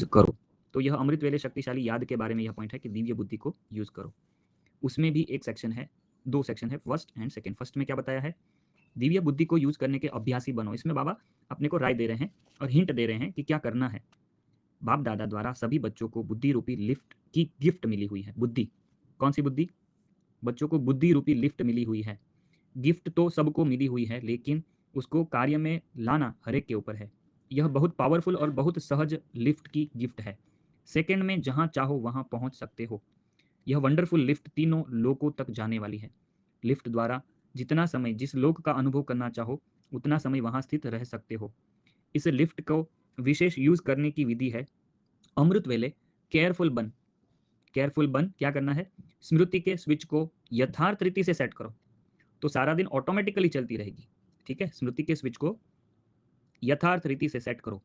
Use करो। तो यह अमृत वेले शक्तिशाली याद के बारे में यह पॉइंट है कि दिव्य बुद्धि को यूज करो। उसमें भी एक सेक्शन है, 2 सेक्शन है, फर्स्ट एंड सेकंड। फर्स्ट में क्या बताया है, दिव्य बुद्धि को यूज करने के अभ्यासी बनो। इसमें बाबा अपने को राय दे रहे हैं और हिंट दे रहे हैं कि क्या करना है। बाप दादा द्वारा सभी बच्चों को बुद्धि रूपी लिफ्ट की गिफ्ट मिली हुई है। बुद्धि, कौन सी बुद्धि? बच्चों को बुद्धि रूपी लिफ्ट मिली हुई है। गिफ्ट तो सबको मिली हुई है, लेकिन उसको कार्य में लाना हर एक के ऊपर है। यह बहुत पावरफुल और बहुत सहज लिफ्ट की गिफ्ट है। सेकंड में जहां चाहो वहां पहुंच सकते हो। यह वंडरफुल लिफ्ट तीनों लोकों तक जाने वाली है। लिफ्ट द्वारा जितना समय जिस लोक का अनुभव करना चाहो उतना समय वहां स्थित रह सकते हो। इस लिफ्ट को विशेष यूज करने की विधि है अमृत वेले केयरफुल बन। केयरफुल बन क्या करना है, स्मृति के स्विच को यथार्थ रीति से सेट करो, तो सारा दिन ऑटोमेटिकली चलती रहेगी। ठीक है, स्मृति के स्विच को यथार्थ रीति से सेट करो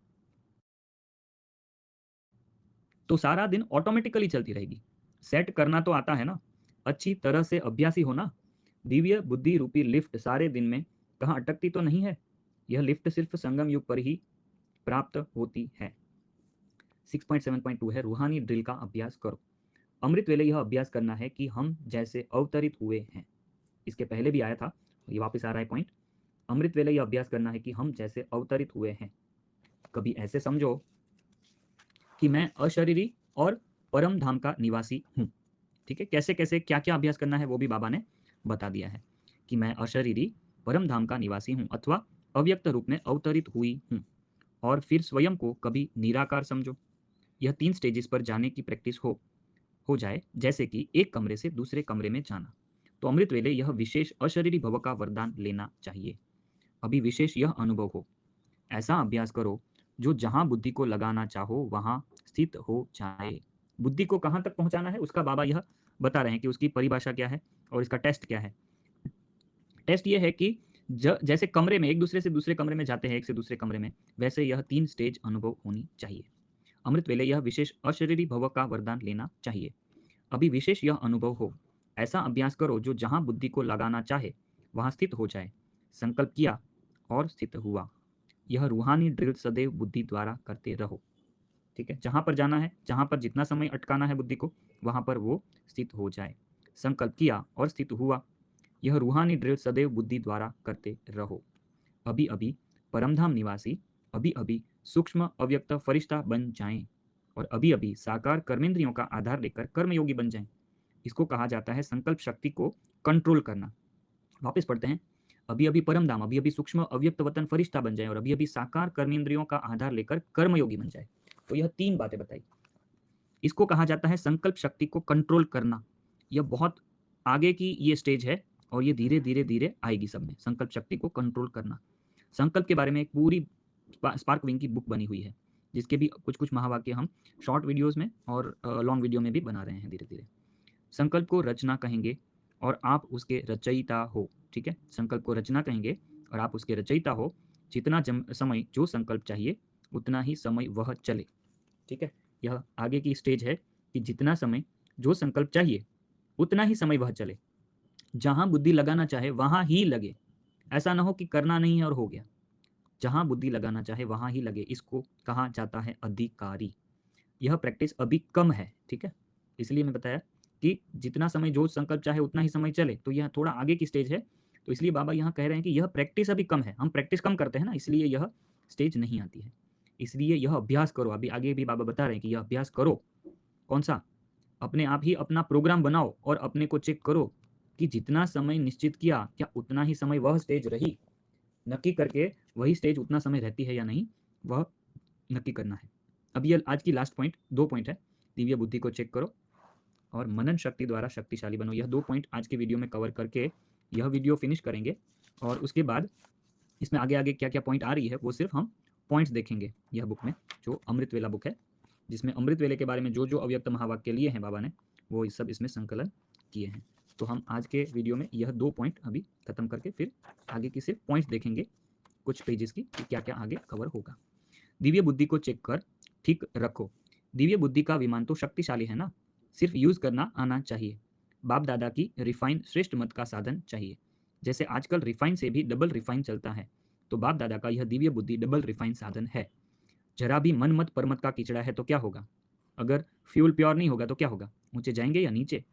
तो सारा दिन ऑटोमेटिकली चलती रहेगी। सेट करना तो आता है ना, अच्छी तरह से अभ्यासी हो ना। दिव्य बुद्धि रूपी लिफ्ट सारे दिन में कहाँ अटकती तो नहीं है। यह लिफ्ट सिर्फ संगम युग पर ही प्राप्त होती है। 6.7.2 है, रूहानी ड्रिल का अभ्यास करो। अमृत वेले यह अभ्यास करना है कि हम जैसे अवतरित हुए हैं। इसके पहले भी आया था, ये वापस आ रहा है पॉइंट। अमृत वेले यह अभ्यास करना है कि हम जैसे अवतरित हुए हैं। कभी ऐसे समझो कि मैं अशरीरी और परम धाम का निवासी हूँ। ठीक है, कैसे कैसे क्या क्या अभ्यास करना है वो भी बाबा ने बता दिया है कि मैं अशरीरी परम धाम का निवासी हूँ अथवा अव्यक्त रूप में अवतरित हुई हूँ। और फिर स्वयं को कभी निराकार समझो। यह 3 स्टेजेस पर जाने की प्रैक्टिस हो जाए, जैसे कि एक कमरे से दूसरे कमरे में जाना। तो अमृत वेले यह विशेष अशरीरी भव का वरदान लेना चाहिए। अभी विशेष यह अनुभव हो। ऐसा अभ्यास करो जो जहां बुद्धि को लगाना चाहो वहां स्थित हो जाए। बुद्धि को कहां तक पहुंचाना है उसका बाबा यह बता रहे हैं कि उसकी परिभाषा क्या है और इसका टेस्ट क्या है। टेस्ट ये है कि जैसे कमरे में एक दूसरे से दूसरे कमरे में जाते हैं, एक से दूसरे कमरे में, वैसे यह 3 स्टेज अनुभव होनी चाहिए। अमृत वेले यह विशेष अशरीरी भव का वरदान लेना चाहिए। अभी विशेष यह अनुभव हो। ऐसा अभ्यास करो जो जहां बुद्धि को लगाना चाहे वहां स्थित हो जाए। संकल्प किया और स्थित हुआ। यह रूहानी ड्रिल सदैव बुद्धि द्वारा करते रहो। ठीक है, जहां पर जाना है, जहां पर जितना समय अटकाना है बुद्धि को, वहां पर वो स्थित हो जाए। संकल्प किया और स्थित हुआ। यह रूहानी ड्रिल सदैव बुद्धि द्वारा करते रहो। अभी अभी परमधाम निवासी, अभी अभी सूक्ष्म अव्यक्त फरिश्ता बन जाएं और अभी अभी साकार कर्मेंद्रियों का आधार लेकर कर्मयोगी बन जाएं। इसको कहा जाता है संकल्प शक्ति को कंट्रोल करना। वापस पढ़ते हैं, अभी अभी परम धाम, अभी अभी सूक्ष्म अव्यक्त वतन फरिश्ता बन जाए और अभी अभी साकार कर्मेंद्रियों का आधार लेकर कर्मयोगी बन जाए। तो यह 3 बातें बताई। इसको कहा जाता है संकल्प शक्ति को कंट्रोल करना। यह बहुत आगे की ये स्टेज है और ये धीरे धीरे धीरे आएगी सब में, संकल्प शक्ति को कंट्रोल करना। संकल्प के बारे में एक पूरी स्पार्क विंग की बुक बनी हुई है, जिसके भी कुछ कुछ महावाक्य हम शॉर्ट वीडियोस में और लॉन्ग वीडियो में भी बना रहे हैं धीरे धीरे। संकल्प को रचना कहेंगे और आप उसके रचयिता हो। ठीक है, संकल्प को रचना कहेंगे और आप उसके रचयिता हो। जितना समय जो संकल्प चाहिए उतना ही समय वह चले। ठीक है, यह आगे की स्टेज है कि जितना समय जो संकल्प चाहिए उतना ही समय वह चले। जहां बुद्धि लगाना चाहे वहां ही लगे। ऐसा ना हो कि करना नहीं है और हो गया। जहां बुद्धि लगाना चाहे वहां ही लगे। इसको कहा जाता है अधिकारी। यह प्रैक्टिस अभी कम है। ठीक है, इसलिए मैं बताया कि जितना समय जो संकल्प चाहे उतना ही समय चले, तो यह थोड़ा आगे की स्टेज है। तो इसलिए बाबा यहाँ कह रहे हैं कि यह प्रैक्टिस अभी कम है। हम प्रैक्टिस कम करते हैं ना, इसलिए यह स्टेज नहीं आती है। इसलिए यह अभ्यास करो। अभी आगे भी बाबा बता रहे हैं कि यह अभ्यास करो। कौन सा? अपने आप ही अपना प्रोग्राम बनाओ और अपने को चेक करो कि जितना समय निश्चित किया क्या उतना ही समय वह स्टेज रही। नक्की करके वही स्टेज उतना समय रहती है या नहीं, वह नक्की करना है। अब ये आज की लास्ट पॉइंट, 2 पॉइंट है। दिव्य बुद्धि को चेक करो और मनन शक्ति द्वारा शक्तिशाली बनो। यह 2 पॉइंट आज के वीडियो में कवर करके यह वीडियो फिनिश करेंगे और उसके बाद इसमें आगे आगे क्या क्या पॉइंट आ रही है वो सिर्फ हम पॉइंट्स देखेंगे। यह बुक में जो अमृत वेला बुक है, जिसमें अमृत वेले के बारे में जो जो अव्यक्त महावाक्य लिए हैं बाबा ने, वो इस सब इसमें संकलन किए हैं। तो हम आज के वीडियो में यह 2 पॉइंट अभी खत्म करके फिर आगे की सिर्फ पॉइंट्स देखेंगे कुछ पेजेस की कि क्या क्या आगे कवर होगा। दिव्य बुद्धि को चेक कर ठीक रखो। दिव्य बुद्धि का विमान तो शक्तिशाली है ना, सिर्फ यूज करना आना चाहिए। बाप दादा की रिफाइन श्रेष्ठ मत का साधन चाहिए। जैसे आजकल रिफाइन से भी डबल रिफाइन चलता है, तो बाप दादा का यह दिव्य बुद्धि डबल रिफाइन साधन है। जरा भी मन मत परमत का कीचड़ा है तो क्या होगा? अगर फ्यूल प्योर नहीं होगा तो क्या होगा? ऊंचे जाएंगे या नीचे?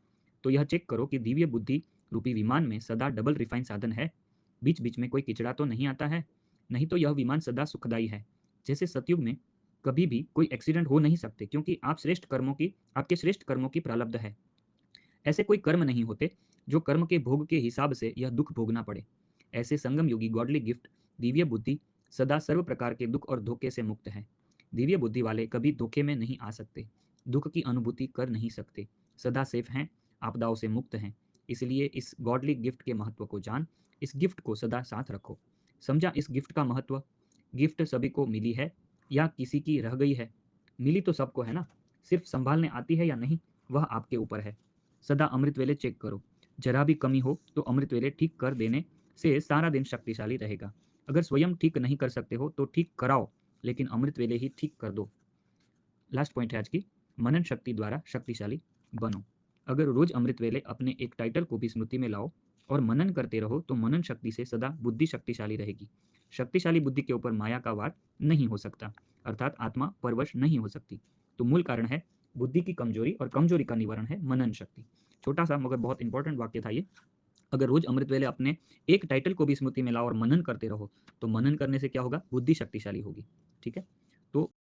तो यह चेक करो कि दिव्य बुद्धि रूपी विमान में सदा डबल रिफाइन साधन है, बीच बीच में कोई कीचड़ा तो नहीं आता है, नहीं तो यह विमान सदा सुखदायी है। जैसे सतयुग में कभी भी कोई एक्सीडेंट हो नहीं सकते, क्योंकि आपके श्रेष्ठ कर्मों की प्रारब्ध है। ऐसे कोई कर्म नहीं होते जो कर्म के भोग के हिसाब से यह दुख भोगना पड़े। ऐसे संगम योगी गॉडली गिफ्ट दिव्य बुद्धि सदा सर्व प्रकार के दुख और धोखे से मुक्त है। दिव्य बुद्धि वाले कभी धोखे में नहीं आ सकते, दुख की अनुभूति कर नहीं सकते, सदा सेफ हैं, आपदाओं से मुक्त हैं। इसलिए इस गॉडली गिफ्ट के महत्व को जान, इस गिफ्ट को सदा साथ रखो। समझा इस गिफ्ट का महत्व? गिफ्ट सभी को मिली है या किसी की रह गई है? मिली तो सबको है ना, सिर्फ संभालने आती है या नहीं, वह आपके ऊपर है। सदा अमृत वेले चेक करो, जरा भी कमी हो तो अमृत वेले ठीक कर देने से सारा दिन शक्तिशाली रहेगा। अगर स्वयं ठीक नहीं कर सकते हो तो ठीक कराओ, लेकिन अमृत वेले ही ठीक कर दो। लास्ट पॉइंट है आज की, मनन शक्ति द्वारा शक्तिशाली बनो। अगर रोज अमृत वेले अपने एक टाइटल को भी स्मृति में लाओ और मनन करते रहो तो मनन शक्ति से सदा बुद्धि शक्तिशाली रहेगी। शक्तिशाली बुद्धि के ऊपर माया का वार नहीं हो सकता, अर्थात आत्मा परवश नहीं हो सकती। तो मूल कारण है बुद्धि की कमजोरी, और कमजोरी का निवारण है मनन शक्ति। छोटा सा मगर बहुत इंपॉर्टेंट वाक्य था ये। अगर रोज अमृत वेले अपने एक टाइटल को भी स्मृति में लाओ और मनन करते रहो तो मनन करने से क्या होगा? बुद्धि शक्तिशाली होगी। ठीक है, तो